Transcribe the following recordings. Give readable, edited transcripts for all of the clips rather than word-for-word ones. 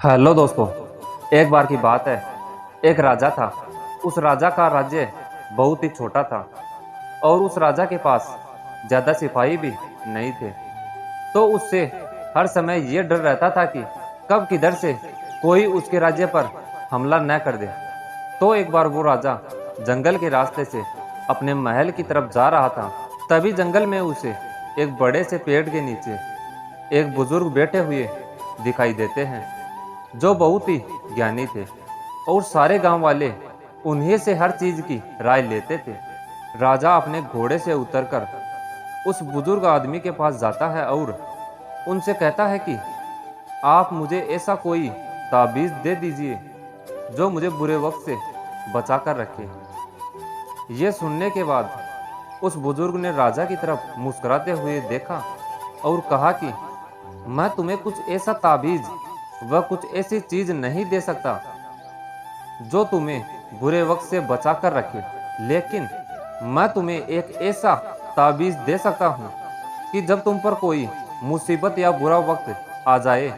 Hello दोस्तों। एक बार की बात है, एक राजा था। उस राजा का राज्य बहुत ही छोटा था और उस राजा के पास ज़्यादा सिपाही भी नहीं थे। तो उससे हर समय ये डर रहता था कि कब किधर से कोई उसके राज्य पर हमला न कर दे। तो एक बार वो राजा जंगल के रास्ते से अपने महल की तरफ जा रहा था। तभी जंगल में उसे एक बड़े से पेड़ के नीचे एक बुजुर्ग बैठे हुए दिखाई देते हैं, जो बहुत ही ज्ञानी थे और सारे गांव वाले उन्हीं से हर चीज की राय लेते थे। राजा अपने घोड़े से उतरकर उस बुजुर्ग आदमी के पास जाता है और उनसे कहता है कि आप मुझे ऐसा कोई ताबीज दे दीजिए जो मुझे बुरे वक्त से बचा कर रखे। ये सुनने के बाद उस बुजुर्ग ने राजा की तरफ मुस्कुराते हुए देखा और कहा कि मैं तुम्हें कुछ ऐसा ताबीज व कुछ ऐसी चीज नहीं दे सकता जो तुम्हें बुरे वक्त से बचा कर रखे, लेकिन मैं तुम्हें एक ऐसा ताबीज दे सकता हूँ कि जब तुम पर कोई मुसीबत या बुरा वक्त आ जाए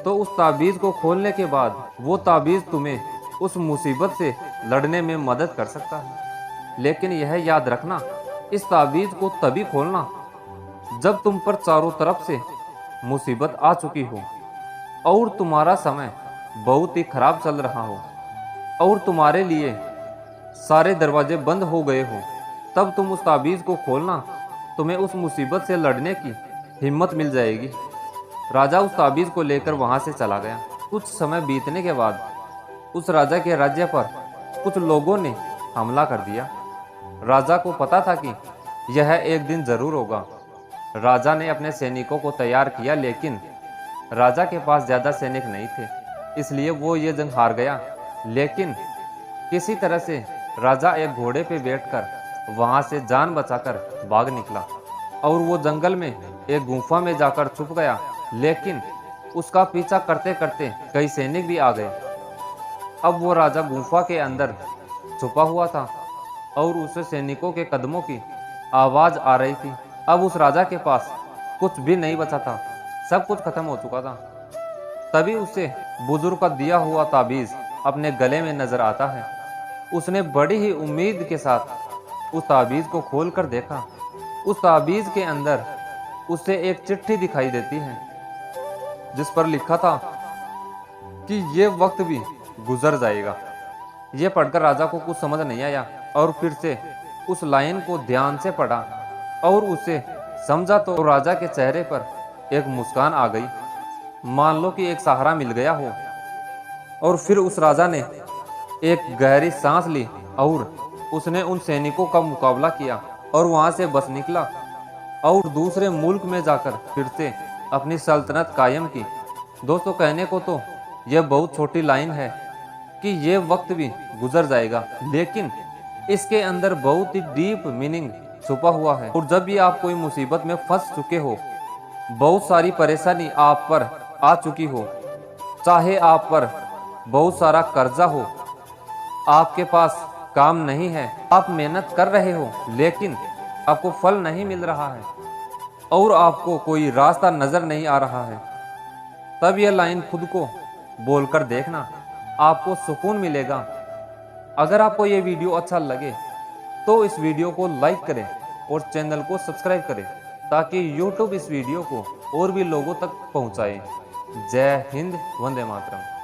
तो उस ताबीज को खोलने के बाद वो ताबीज तुम्हें उस मुसीबत से लड़ने में मदद कर सकता है। लेकिन यह याद रखना, इस ताबीज को तभी खोलना जब तुम पर चारों तरफ से मुसीबत आ चुकी हो और तुम्हारा समय बहुत ही खराब चल रहा हो और तुम्हारे लिए सारे दरवाजे बंद हो गए हो। तब तुम उस ताबीज़ को खोलना, तुम्हें उस मुसीबत से लड़ने की हिम्मत मिल जाएगी। राजा उस ताबीज़ को लेकर वहाँ से चला गया। कुछ समय बीतने के बाद उस राजा के राज्य पर कुछ लोगों ने हमला कर दिया। राजा को पता था कि यह एक दिन ज़रूर होगा। राजा ने अपने सैनिकों को तैयार किया, लेकिन राजा के पास ज़्यादा सैनिक नहीं थे, इसलिए वो ये जंग हार गया। लेकिन किसी तरह से राजा एक घोड़े पे बैठकर वहाँ से जान बचाकर भाग निकला और वो जंगल में एक गुफा में जाकर छुप गया। लेकिन उसका पीछा करते करते कई सैनिक भी आ गए। अब वो राजा गुफा के अंदर छुपा हुआ था और उसे सैनिकों के कदमों की आवाज़ आ रही थी। अब उस राजा के पास कुछ भी नहीं बचा था, सब कुछ खत्म हो चुका था। तभी उसे बुजुर्ग का दिया हुआ ताबीज़ अपने गले में नजर आता है। उसने बड़ी ही उम्मीद के साथ उस ताबीज़ को खोलकर देखा। उस ताबीज़ के अंदर उसे एक चिट्ठी दिखाई देती है जिस पर लिखा था कि ये वक्त भी गुजर जाएगा। ये पढ़कर राजा को कुछ समझ नहीं आया और फिर से उस लाइन को ध्यान से पढ़ा और उसे समझा तो राजा के चेहरे पर एक मुस्कान आ गई, मान लो कि एक सहारा मिल गया हो। और फिर उस राजा ने एक गहरी सांस ली और उसने उन सैनिकों का मुकाबला किया और वहां से बच निकला और दूसरे मुल्क में जाकर फिर से अपनी सल्तनत कायम की। दोस्तों, कहने को तो यह बहुत छोटी लाइन है कि ये वक्त भी गुजर जाएगा, लेकिन इसके अंदर बहुत ही डीप मीनिंग छुपा हुआ है। और जब भी आप कोई मुसीबत में फंस चुके हो, बहुत सारी परेशानी आप पर आ चुकी हो, चाहे आप पर बहुत सारा कर्जा हो, आपके पास काम नहीं है, आप मेहनत कर रहे हो लेकिन आपको फल नहीं मिल रहा है और आपको कोई रास्ता नजर नहीं आ रहा है, तब यह लाइन खुद को बोलकर देखना, आपको सुकून मिलेगा। अगर आपको ये वीडियो अच्छा लगे तो इस वीडियो को लाइक करें और चैनल को सब्सक्राइब करें ताकि YouTube इस वीडियो को और भी लोगों तक पहुंचाए। जय हिंद, वंदे मातरम।